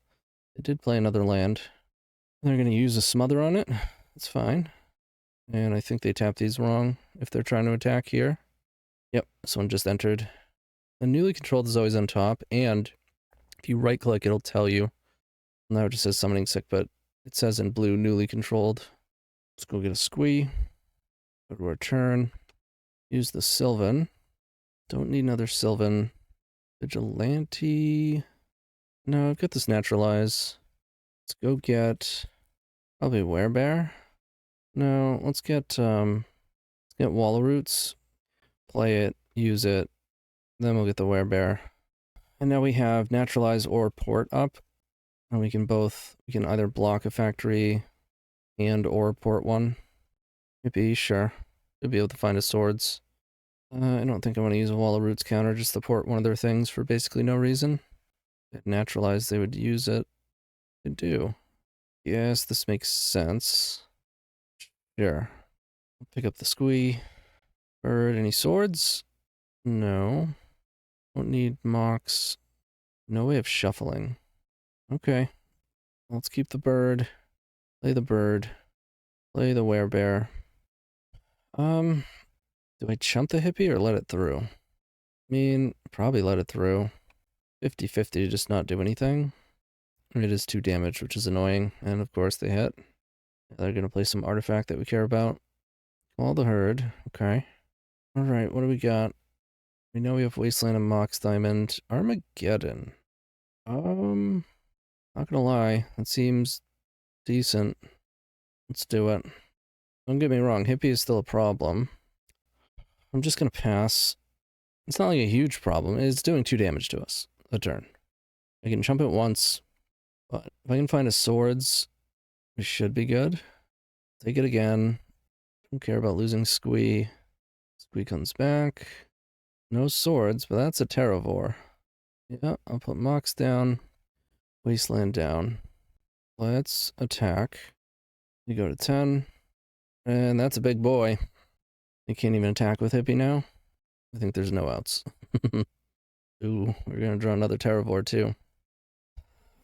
I did play another land. They're going to use a smother on it. That's fine. And I think they tapped these wrong if they're trying to attack here. Yep, this one just entered. The newly controlled is always on top, and if you right click, it'll tell you. Now it just says summoning sick, but it says in blue newly controlled. Let's go get a squee. Go to our turn. Use the Sylvan. Don't need another Sylvan. Vigilante. No, I've got this Naturalize. Let's go get probably Werebear. No, let's get Wall of Roots. Play it, use it, then we'll get the Werebear. And now we have Naturalize or Port up. And we can either block a factory and or port one. Maybe, sure. Should be able to find a swords. I don't think I want to use a Wall of Roots counter just to port one of their things for basically no reason. If Naturalize, they would use it. They do. Yes, this makes sense. Sure. I'll pick up the squee. Bird, any swords? No. Don't need Mox. No way of shuffling. Okay. Let's keep the bird. Play the bird. Play the werebear. Do I chump the hippie or let it through? I mean, probably let it through. 50-50 to just not do anything. It is 2 damage, which is annoying. And of course they hit. They're going to play some artifact that we care about. Call the herd. Okay. Alright, what do we got? We know we have Wasteland and Mox Diamond. Armageddon. Not gonna lie, that seems decent. Let's do it. Don't get me wrong, hippie is still a problem. I'm just gonna pass. It's not like a huge problem. It's doing 2 damage to us a turn. I can jump it once, but if I can find a swords, we should be good. Take it again. Don't care about losing squee. Squee comes back. No swords, but that's a Terravore. Yeah, I'll put Mox down. Wasteland down. Let's attack. You go to 10. And that's a big boy. You can't even attack with hippie now. I think there's no outs. Ooh, we're gonna draw another Terravore too.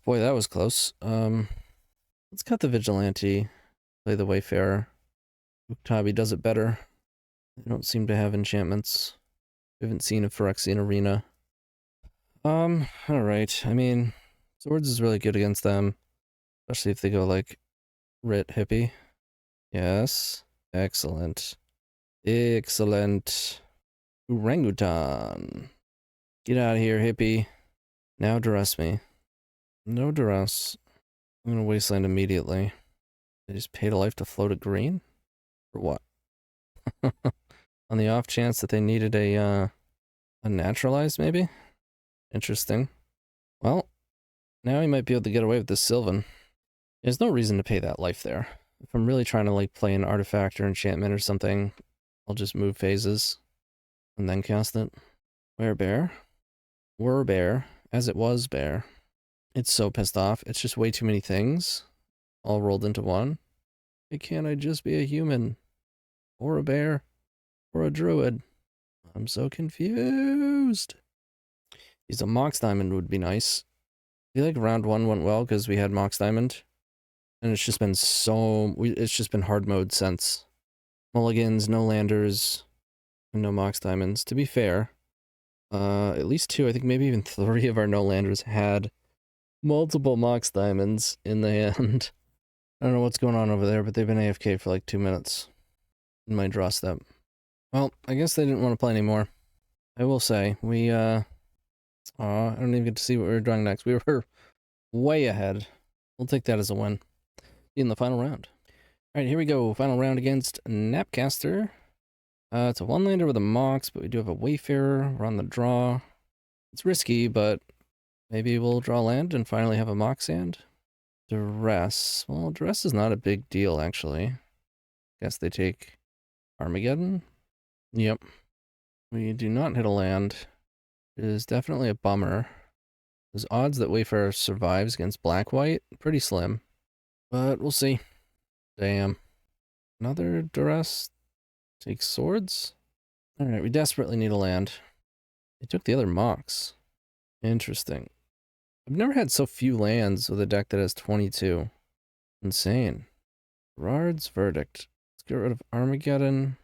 Boy, that was close. Let's cut the Vigilante. Play the Wayfarer. Uktabi does it better. They don't seem to have enchantments. We haven't seen a Phyrexian Arena. Alright. I mean, Swords is really good against them. Especially if they go like Rit Hippie. Yes. Excellent. Excellent. Orangutan. Get out of here, hippie. Now duress me. No duress. I'm gonna Wasteland immediately. They just paid a life to float a green? For what? On the off chance that they needed a naturalized, maybe? Interesting. Well, now he might be able to get away with this Sylvan. There's no reason to pay that life there. If I'm really trying to like play an artifact or enchantment or something, I'll just move phases and then cast it. Werebear. Werebear, as it was bear. It's so pissed off. It's just way too many things all rolled into one. Why can't I just be a human? Or a bear? Or a druid? I'm so confused. Use a Mox Diamond would be nice. I feel like round 1 went well because we had Mox Diamond. And it's just been it's just been hard mode since. Mulligans, no landers, and no Mox Diamonds. To be fair, at least 2, I think maybe even 3 of our no landers had multiple Mox Diamonds in the hand. I don't know what's going on over there, but they've been AFK for like 2 minutes in my draw step. Well, I guess they didn't want to play anymore. I will say, we, I don't even get to see what we were drawing next. We were way ahead. We'll take that as a win in the final round. All right, here we go. Final round against Napcaster. It's a one-lander with a Mox, but we do have a Wayfarer. We're on the draw. It's risky, but maybe we'll draw land and finally have a Mox hand. Duress. Well, Duress is not a big deal, actually. Guess they take Armageddon. Yep. We do not hit a land. It is definitely a bummer. There's odds that Wayfarer survives against black-white. Pretty slim. But we'll see. Damn. Another Duress. Takes swords. Alright, we desperately need a land. They took the other Mox. Interesting. I've never had so few lands with a deck that has 22. Insane. Gerard's Verdict. Let's get rid of Armageddon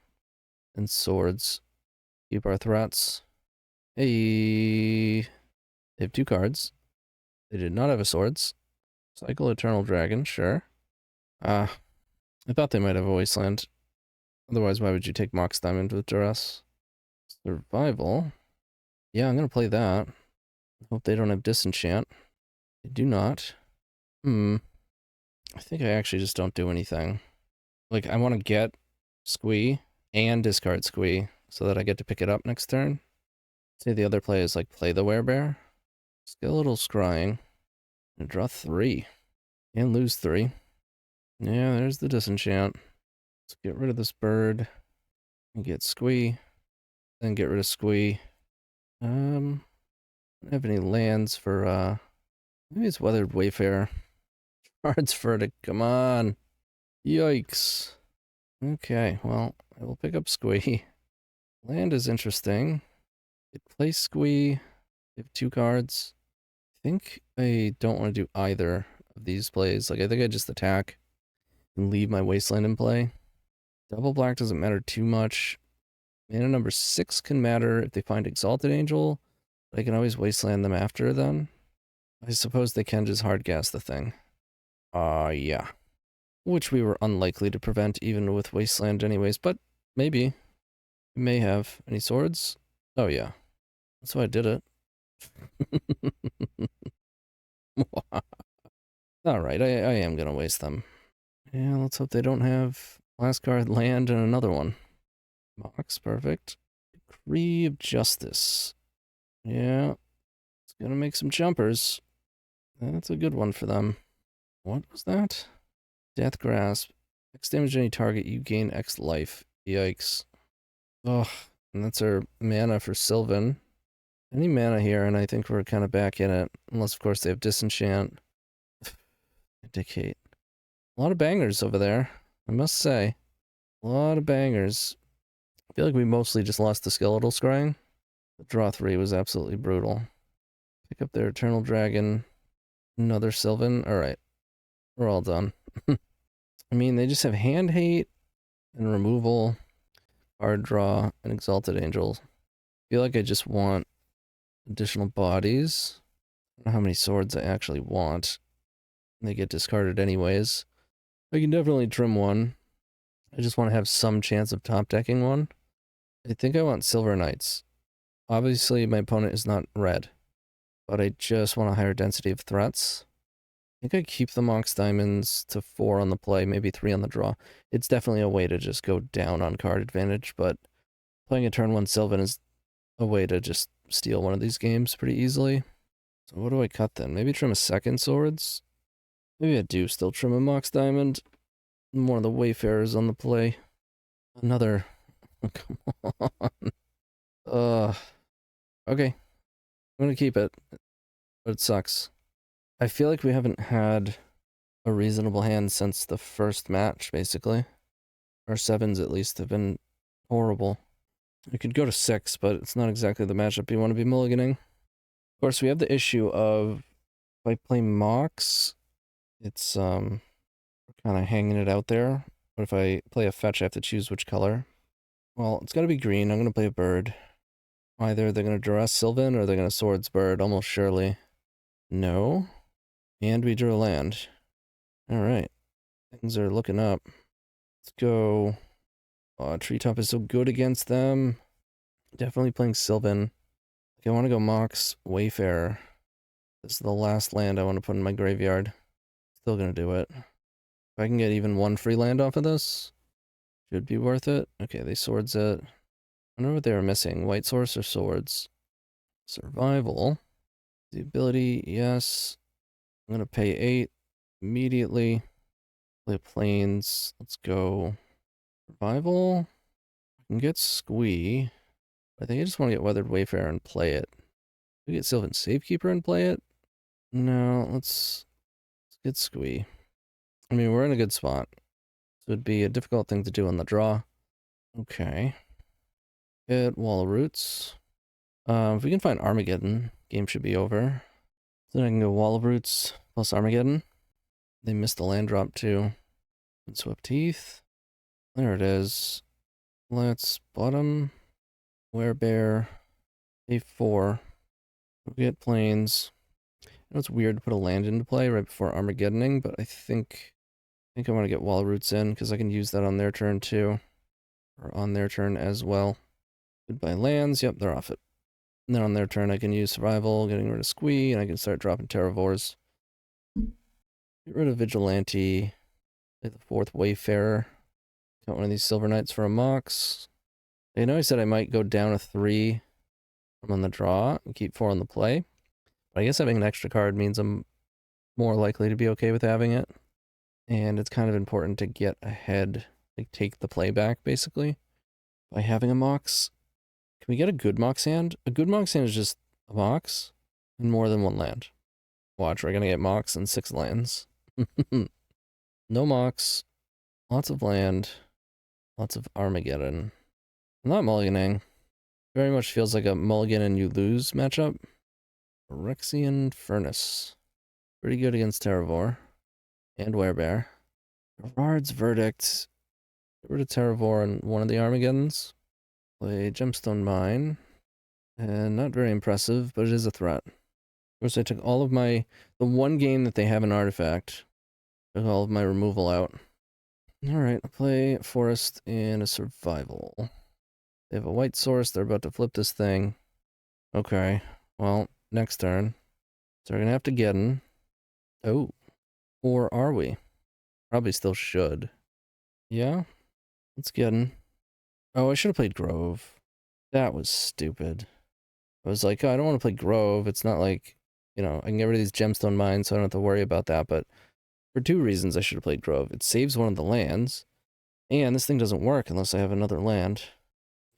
and swords. Keep our threats. Hey. They have 2 cards. They did not have a swords. Cycle Eternal Dragon, sure. I thought they might have a Wasteland. Otherwise, why would you take Mox Diamond with Duress? Survival. Yeah, I'm gonna play that. Hope they don't have Disenchant. They do not. I think I actually just don't do anything. Like, I want to get Squee and discard Squee so that I get to pick it up next turn. Say the other play is like play the Werebear. Skeletal Scrying. And draw 3. And lose 3. Yeah, there's the Disenchant. Let's get rid of this bird. And get Squee. Then get rid of Squee. I don't have any lands for, maybe it's Weathered Wayfarer. Gerard's Verdict, come on. Yikes. Okay, well, I will pick up Squee. Land is interesting. It plays Squee. They have 2 cards. I think I don't want to do either of these plays. Like, I think I just attack and leave my Wasteland in play. Double black doesn't matter too much. Mana number 6 can matter if they find Exalted Angel. But I can always Wasteland them after then. I suppose they can just hard gas the thing. Yeah. Which we were unlikely to prevent even with Wasteland anyways, but maybe. We may have. Any swords? Oh yeah. That's why I did it. Alright, I am gonna waste them. Yeah, let's hope they don't have last card land and another one. Mox, perfect. Decree of Justice. Yeah. It's gonna make some jumpers. That's a good one for them. What was that? Death Grasp. X damage any target, you gain X life. Yikes. Ugh. And that's our mana for Sylvan. Any mana here, and I think we're kind of back in it. Unless, of course, they have Disenchant. Indicate. A lot of bangers over there, I must say. A lot of bangers. I feel like we mostly just lost the Skeletal Scrying. The draw 3 was absolutely brutal. Pick up their Eternal Dragon. Another Sylvan. Alright. We're all done. I mean, they just have hand hate and removal, card draw, and Exalted Angel. I feel like I just want additional bodies. I don't know how many swords I actually want. They get discarded anyways. I can definitely trim one. I just want to have some chance of top decking one. I think I want Silver Knights. Obviously, my opponent is not red, but I just want a higher density of threats. I think I keep the Mox Diamonds to 4 on the play, maybe 3 on the draw. It's definitely a way to just go down on card advantage, but playing a turn 1 Sylvan is a way to just steal one of these games pretty easily. So what do I cut then? Maybe trim a second swords? Maybe I do still trim a Mox Diamond. More of the Wayfarers on the play. Another... Oh, come on. Okay. I'm gonna keep it. But it sucks. I feel like we haven't had a reasonable hand since the first match, basically. Our 7s, at least, have been horrible. We could go to 6, but it's not exactly the matchup you want to be mulliganing. Of course, we have the issue of, if I play Mox, it's, kind of hanging it out there. But if I play a fetch, I have to choose which color. Well, it's gotta be green. I'm gonna play a bird. Either they're gonna Duress Sylvan, or they're gonna Swords Bird, almost surely. No. And we drew a land. Alright. Things are looking up. Let's go. Oh, Treetop is so good against them. Definitely playing Sylvan. Okay, I want to go Mox Wayfarer. This is the last land I want to put in my graveyard. Still gonna do it. If I can get even one free land off of this, should be worth it. Okay, they swords it. I wonder what they were missing. White source or swords? Survival. The ability, yes. I'm gonna pay 8 immediately. Play planes. Let's go. Survival. I can get Squee. I think I just want to get Weathered Wayfarer and play it. We get Sylvan Safekeeper and play it? No, let's get Squee. I mean, we're in a good spot. So it'd be a difficult thing to do on the draw. Okay. Get Wall of Roots. If we can find Armageddon, game should be over. Then I can go Wall of Roots plus Armageddon. They missed the land drop too. And Swift Teeth. There it is. Let's bottom. Werebear. A4. We get planes. I know it's weird to put a land into play right before Armageddoning, but I think I want to get Wall of Roots in because I can use that on their turn too. Or on their turn as well. Goodbye lands. Yep, they're off it. And then on their turn, I can use Survival, getting rid of Squee, and I can start dropping Terravores. Get rid of Vigilante. Play the 4th Wayfarer. Got one of these Silver Knights for a Mox. I know I said I might go down a 3 from on the draw and keep 4 on the play. But I guess having an extra card means I'm more likely to be okay with having it. And it's kind of important to get ahead, like take the play back, basically, by having a Mox. Can we get a good Mox hand? A good Mox hand is just a Mox and more than one land. Watch, we're gonna get Mox and 6 lands. No Mox, lots of land, lots of Armageddon. I'm not mulliganing. Very much feels like a mulligan and you lose matchup. Phyrexian Furnace. Pretty good against Terravore. And Werebear. Gerard's Verdict. Get rid of Terravore and one of the Armageddons. Play Gemstone Mine. And not very impressive, but it is a threat. Of course, I took all of the one game that they have an artifact. Took all of my removal out. Alright, I'll play Forest and a Survival. They have a white source, they're about to flip this thing. Okay, well, next turn. So we're gonna have to get in. Oh. Or are we? Probably still should. Yeah? Let's get in. Oh, I should have played Grove. That was stupid. I was like, oh, I don't want to play Grove. It's not like, you know, I can get rid of these gemstone mines, so I don't have to worry about that. But for 2 reasons, I should have played Grove. It saves one of the lands, and this thing doesn't work unless I have another land.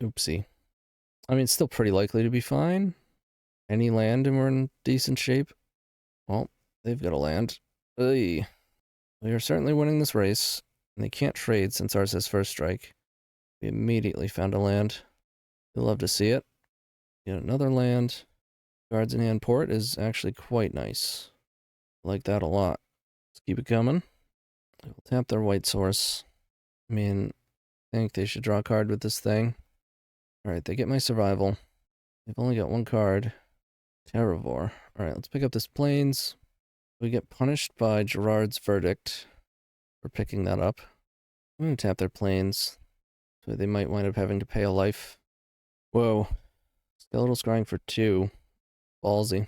Oopsie. I mean, it's still pretty likely to be fine. Any land, and we're in decent shape. Well, they've got a land. Ugh. We are certainly winning this race, and they can't trade since ours has first strike. We immediately found a land. You'll love to see it. Get another land. Cards in hand port is actually quite nice. I like that a lot. Let's keep it coming. We'll tap their white source. I mean, I think they should draw a card with this thing. Alright, they get my survival. They've only got 1 card. Terravore. Alright, let's pick up this plains. We get punished by Gerard's Verdict for picking that up. I'm going to tap their plains. So they might wind up having to pay a life. Whoa. Skeletal Scrying for 2. Ballsy.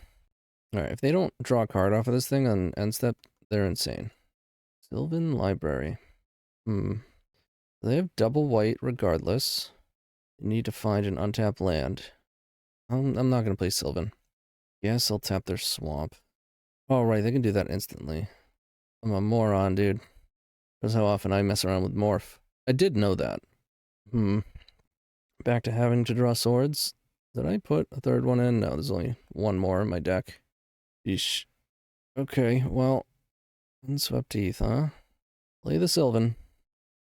Alright, if they don't draw a card off of this thing on end step, they're insane. Sylvan Library. They have double white regardless. You need to find an untapped land. I'm not going to play Sylvan. Yes, I'll tap their swamp. Oh, right, they can do that instantly. I'm a moron, dude. That's how often I mess around with Morph. I did know that. Back to having to draw swords. Did I put a 3rd one in? No, there's only 1 more in my deck. Yeesh. Okay, well, Swept Teeth, huh? Play the Sylvan.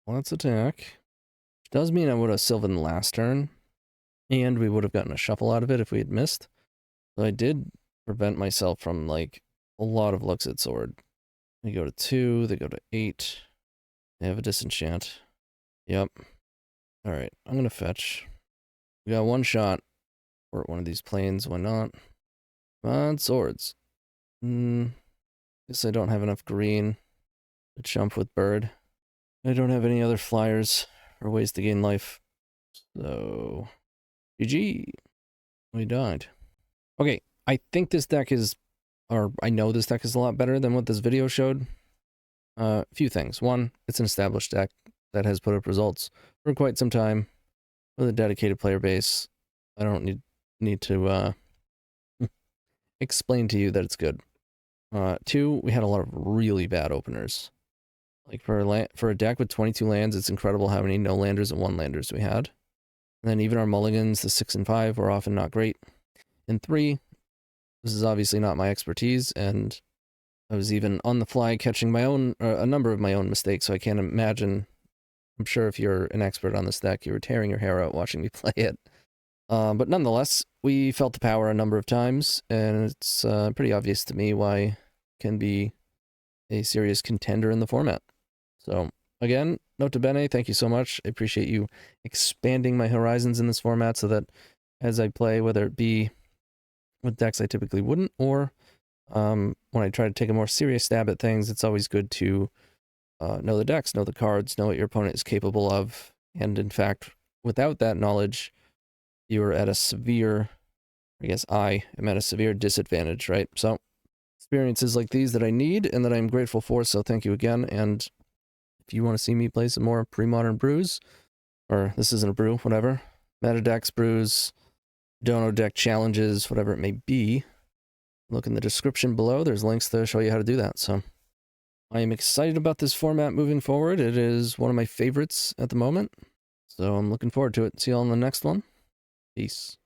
Let's attack. Which does mean I would have Sylvan last turn. And we would have gotten a shuffle out of it if we had missed. So I did prevent myself from, like, a lot of looks at sword. They go to 2, they go to 8. They have a disenchant. Yep. Alright, I'm gonna fetch. We got 1 shot. Or one of these planes, why not? Come on, swords. Guess I don't have enough green to jump with bird. I don't have any other flyers or ways to gain life. So, GG. We died. Okay, I think this deck is, or I know this deck is a lot better than what this video showed. A few things. One, it's an established deck that has put up results for quite some time with a dedicated player base. I don't need to explain to you that it's good. Two, we had a lot of really bad openers. Like for a deck with 22 lands, it's incredible how many no landers and one landers we had. And then even our mulligans, the 6 and 5, were often not great. And three, this is obviously not my expertise, and I was even on the fly catching my own a number of my own mistakes. So I can't imagine. I'm sure if you're an expert on this deck, you were tearing your hair out watching me play it. But nonetheless, we felt the power a number of times, and it's pretty obvious to me why it can be a serious contender in the format. So, again, Nota Bene, thank you so much. I appreciate you expanding my horizons in this format so that as I play, whether it be with decks I typically wouldn't, or when I try to take a more serious stab at things, it's always good to know the decks, know the cards, know what your opponent is capable of. And in fact, without that knowledge, you're at a severe, I guess I am at a severe disadvantage, right? So, experiences like these that I need and that I'm grateful for, so thank you again. And if you want to see me play some more Premodern Brews, or this isn't a brew, whatever, meta decks, brews, dono deck challenges, whatever it may be, look in the description below. There's links to show you how to do that. So I am excited about this format moving forward. It is one of my favorites at the moment. So I'm looking forward to it. See you all in the next one. Peace.